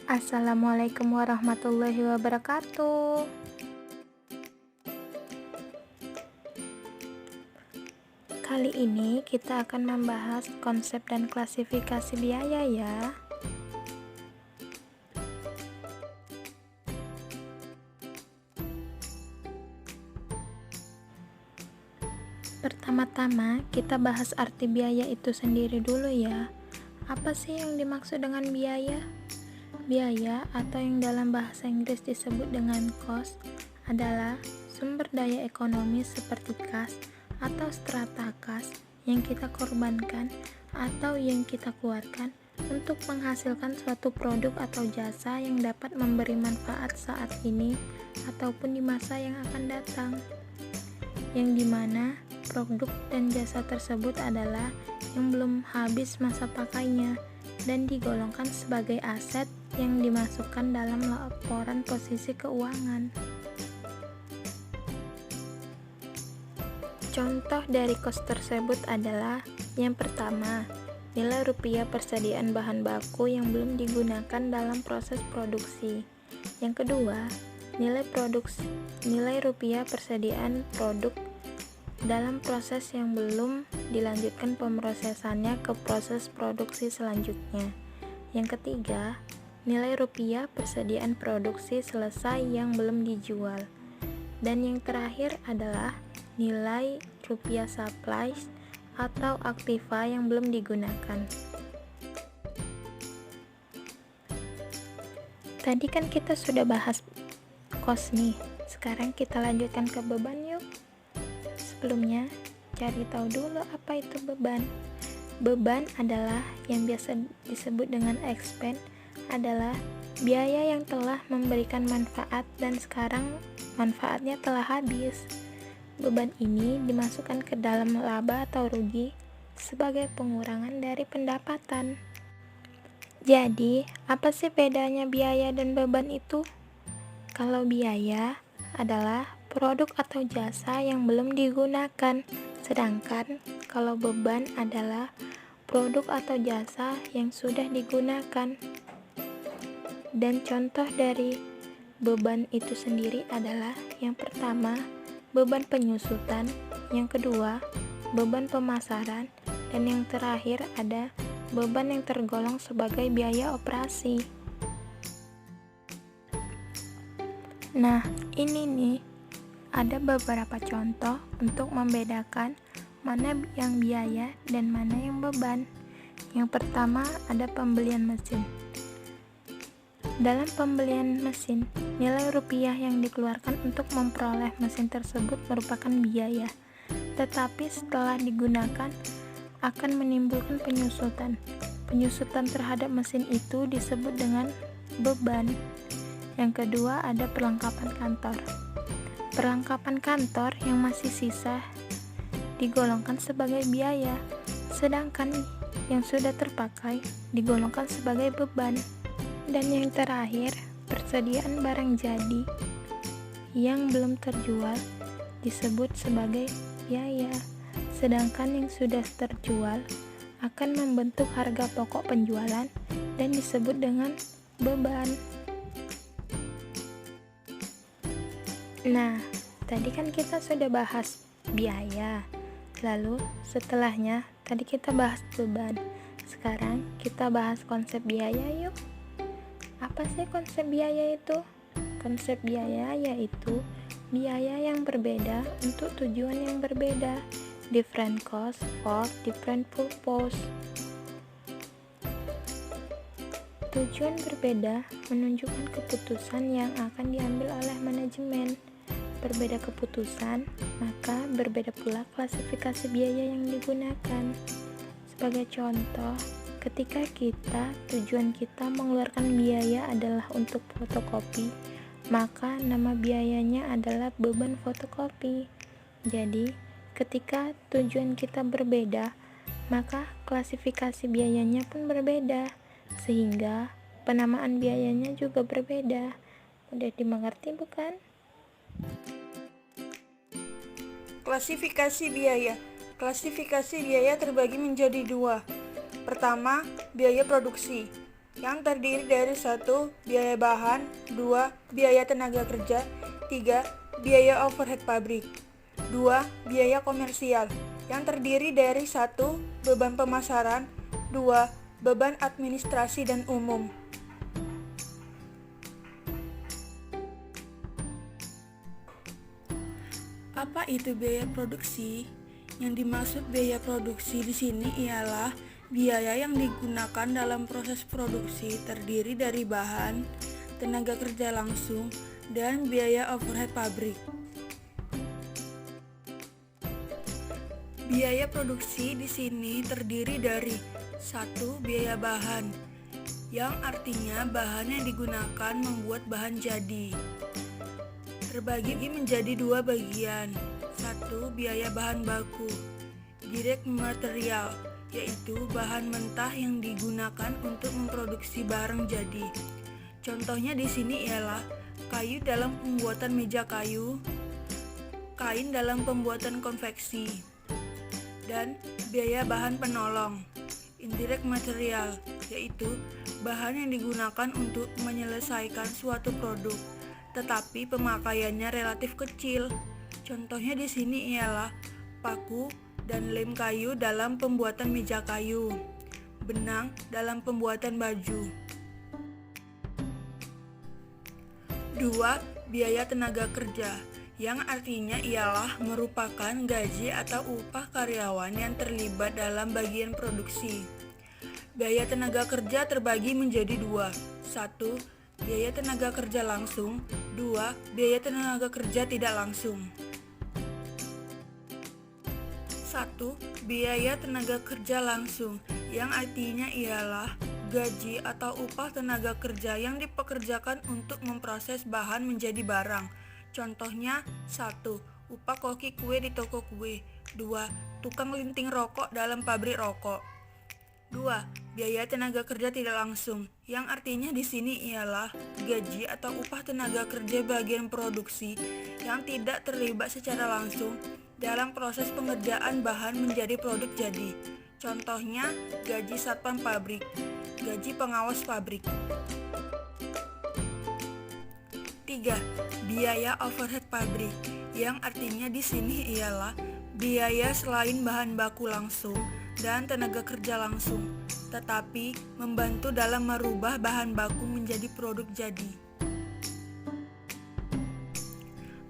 Assalamualaikum warahmatullahi wabarakatuh. Kali ini kita akan membahas konsep dan klasifikasi biaya ya. Pertama-tama kita bahas arti biaya itu sendiri dulu ya. Apa sih yang dimaksud dengan biaya? Biaya atau yang dalam bahasa Inggris disebut dengan cost adalah sumber daya ekonomi seperti kas atau strata kas yang kita korbankan atau yang kita keluarkan untuk menghasilkan suatu produk atau jasa yang dapat memberi manfaat saat ini ataupun di masa yang akan datang, yang dimana produk dan jasa tersebut adalah yang belum habis masa pakainya dan digolongkan sebagai aset yang dimasukkan dalam laporan posisi keuangan. Contoh dari cost tersebut adalah yang pertama, nilai rupiah persediaan bahan baku yang belum digunakan dalam proses produksi. Yang kedua, nilai rupiah persediaan produk dalam proses yang belum dilanjutkan pemrosesannya ke proses produksi selanjutnya. Yang ketiga, nilai rupiah persediaan produksi selesai yang belum dijual. Dan yang terakhir adalah nilai rupiah supplies atau aktiva yang belum digunakan. Tadi kan kita sudah bahas cost nih, sekarang kita lanjutkan ke beban yuk. Sebelumnya, cari tahu dulu apa itu beban. Beban adalah yang biasa disebut dengan expense, adalah biaya yang telah memberikan manfaat dan sekarang manfaatnya telah habis. Beban ini dimasukkan ke dalam laba atau rugi sebagai pengurangan dari pendapatan. Jadi, apa sih bedanya biaya dan beban itu? Kalau biaya adalah produk atau jasa yang belum digunakan, sedangkan kalau beban adalah produk atau jasa yang sudah digunakan. Dan contoh dari beban itu sendiri adalah yang pertama, beban penyusutan, yang kedua, beban pemasaran, dan yang terakhir ada beban yang tergolong sebagai biaya operasi. Nah, ini nih ada beberapa contoh untuk membedakan mana yang biaya dan mana yang beban. Yang pertama ada pembelian mesin. Dalam pembelian mesin, nilai rupiah yang dikeluarkan untuk memperoleh mesin tersebut merupakan biaya, tetapi setelah digunakan akan menimbulkan penyusutan. Penyusutan terhadap mesin itu disebut dengan beban. Yang kedua ada perlengkapan kantor. Perlengkapan kantor yang masih sisa digolongkan sebagai biaya, sedangkan yang sudah terpakai digolongkan sebagai beban. Dan yang terakhir, persediaan barang jadi yang belum terjual disebut sebagai biaya, sedangkan yang sudah terjual akan membentuk harga pokok penjualan dan disebut dengan beban. Nah, tadi kan kita sudah bahas biaya, lalu setelahnya tadi kita bahas beban. Sekarang kita bahas konsep biaya yuk. Apa sih konsep biaya itu? Konsep biaya yaitu biaya yang berbeda untuk tujuan yang berbeda. Different cost for different purpose. Tujuan berbeda menunjukkan keputusan yang akan diambil oleh manajemen. Berbeda keputusan, maka berbeda pula klasifikasi biaya yang digunakan. Sebagai contoh, ketika tujuan kita mengeluarkan biaya adalah untuk fotokopi, maka nama biayanya adalah beban fotokopi. Jadi, ketika tujuan kita berbeda, maka klasifikasi biayanya pun berbeda, sehingga penamaan biayanya juga berbeda. Mudah dimengerti bukan? Klasifikasi biaya. Klasifikasi biaya terbagi menjadi dua. Pertama, biaya produksi. yang terdiri dari 1. Biaya bahan, 2. Biaya tenaga kerja, 3. Biaya overhead pabrik, 2. Biaya komersial, yang terdiri dari 1. Beban pemasaran, 2. Beban administrasi dan umum. Apa itu biaya produksi? Yang dimaksud biaya produksi di sini ialah biaya yang digunakan dalam proses produksi terdiri dari bahan, tenaga kerja langsung, dan biaya overhead pabrik. Biaya produksi di sini terdiri dari 1. Biaya bahan, yang artinya bahan yang digunakan membuat bahan jadi. Terbagi menjadi 2 bagian. 1. Biaya bahan baku, direct material, yaitu bahan mentah yang digunakan untuk memproduksi barang jadi. Contohnya di sini ialah kayu dalam pembuatan meja kayu, kain dalam pembuatan konveksi, dan biaya bahan penolong, indirect material, yaitu bahan yang digunakan untuk menyelesaikan suatu produk, tetapi pemakaiannya relatif kecil. Contohnya di sini ialah paku dan lem kayu dalam pembuatan meja kayu, benang dalam pembuatan baju. 2. Biaya tenaga kerja, yang artinya ialah merupakan gaji atau upah karyawan yang terlibat dalam bagian produksi. Biaya tenaga kerja terbagi menjadi 2. 1. Biaya tenaga kerja langsung, 2. Biaya tenaga kerja tidak langsung. 1. Biaya tenaga kerja langsung, yang artinya ialah gaji atau upah tenaga kerja yang dipekerjakan untuk memproses bahan menjadi barang. Contohnya 1. Upah koki kue di toko kue, 2. Tukang linting rokok dalam pabrik rokok. 2. Biaya tenaga kerja tidak langsung, yang artinya di sini ialah gaji atau upah tenaga kerja bagian produksi yang tidak terlibat secara langsung dalam proses pengerjaan bahan menjadi produk jadi. Contohnya gaji satpam pabrik, gaji pengawas pabrik. 3. Biaya overhead pabrik, yang artinya di sini ialah biaya selain bahan baku langsung dan tenaga kerja langsung, tetapi membantu dalam merubah bahan baku menjadi produk jadi.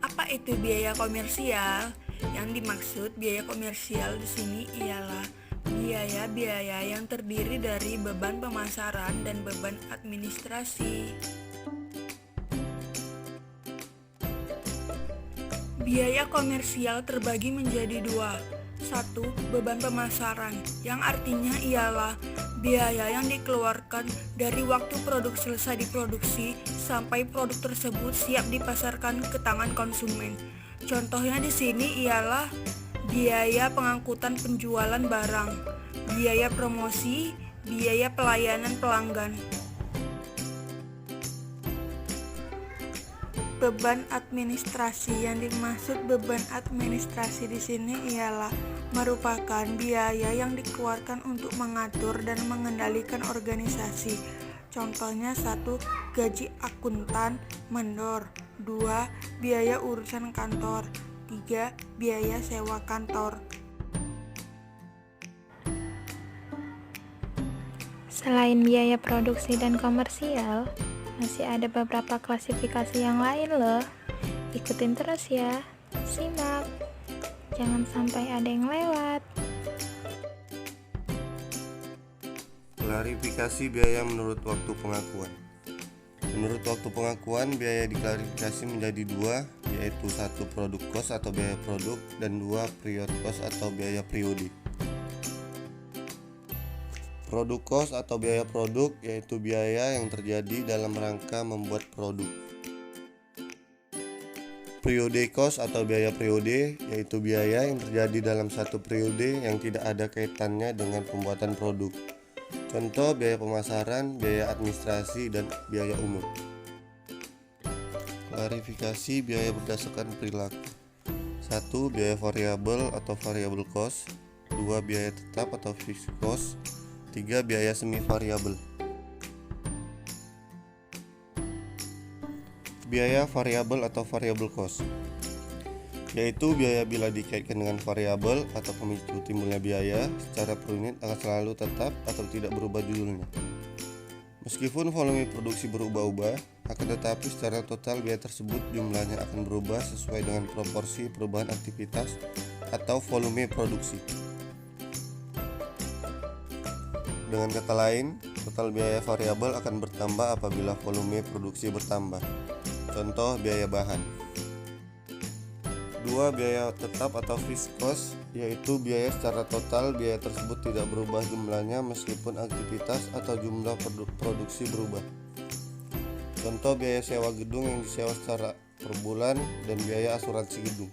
Apa itu biaya komersial? Yang dimaksud biaya komersial di sini ialah biaya-biaya yang terdiri dari beban pemasaran dan beban administrasi. Biaya komersial terbagi menjadi 2. 1. Beban pemasaran, yang artinya ialah biaya yang dikeluarkan dari waktu produk selesai diproduksi sampai produk tersebut siap dipasarkan ke tangan konsumen. Contohnya di sini ialah biaya pengangkutan penjualan barang, biaya promosi, biaya pelayanan pelanggan. Beban administrasi, yang dimaksud beban administrasi di sini ialah merupakan biaya yang dikeluarkan untuk mengatur dan mengendalikan organisasi. Contohnya 1. Gaji akuntan, mandor, 2. Biaya urusan kantor, 3. Biaya sewa kantor. Selain biaya produksi dan komersial, masih ada beberapa klasifikasi yang lain loh. Ikutin terus ya, simak, jangan sampai ada yang lewat. Klarifikasi biaya menurut waktu pengakuan. Menurut waktu pengakuan, biaya diklarifikasi menjadi 2, yaitu 1. Produk cost atau biaya produk, dan 2. Period cost atau biaya periode. Produk cost atau biaya produk yaitu biaya yang terjadi dalam rangka membuat produk. Periode cost atau biaya periode yaitu biaya yang terjadi dalam satu periode yang tidak ada kaitannya dengan pembuatan produk. Contoh biaya pemasaran, biaya administrasi, dan biaya umum. Klarifikasi biaya berdasarkan perilaku. 1. Biaya variabel atau variable cost, 2. Biaya tetap atau fixed cost, 3. Biaya semi variabel. Biaya variabel atau variable cost, yaitu biaya bila dikaitkan dengan variabel atau pemicu timbulnya biaya secara per unit akan selalu tetap atau tidak berubah judulnya. Meskipun volume produksi berubah-ubah, akan tetapi secara total biaya tersebut jumlahnya akan berubah sesuai dengan proporsi perubahan aktivitas atau volume produksi. Dengan kata lain, total biaya variabel akan bertambah apabila volume produksi bertambah. Contoh biaya bahan. 2. Biaya tetap atau fixed cost, yaitu biaya secara total biaya tersebut tidak berubah jumlahnya meskipun aktivitas atau jumlah produksi berubah. Contoh biaya sewa gedung yang disewa secara per bulan dan biaya asuransi gedung.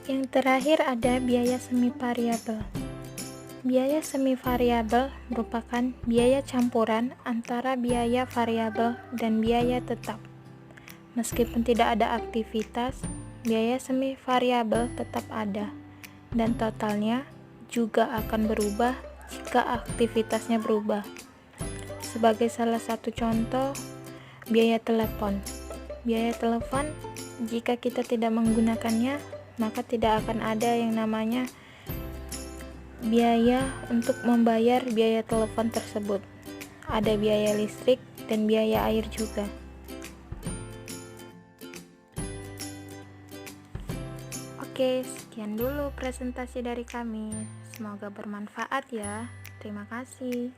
Yang terakhir ada biaya semi variabel. Biaya semi variabel merupakan biaya campuran antara biaya variabel dan biaya tetap. Meskipun tidak ada aktivitas, biaya semi variabel tetap ada, dan totalnya juga akan berubah jika aktivitasnya berubah. Sebagai salah satu contoh, biaya telepon. Biaya telepon, jika kita tidak menggunakannya, maka tidak akan ada yang namanya biaya untuk membayar biaya telepon tersebut. Ada biaya listrik dan biaya air juga. Oke, sekian dulu presentasi dari kami. Semoga bermanfaat ya. Terima kasih.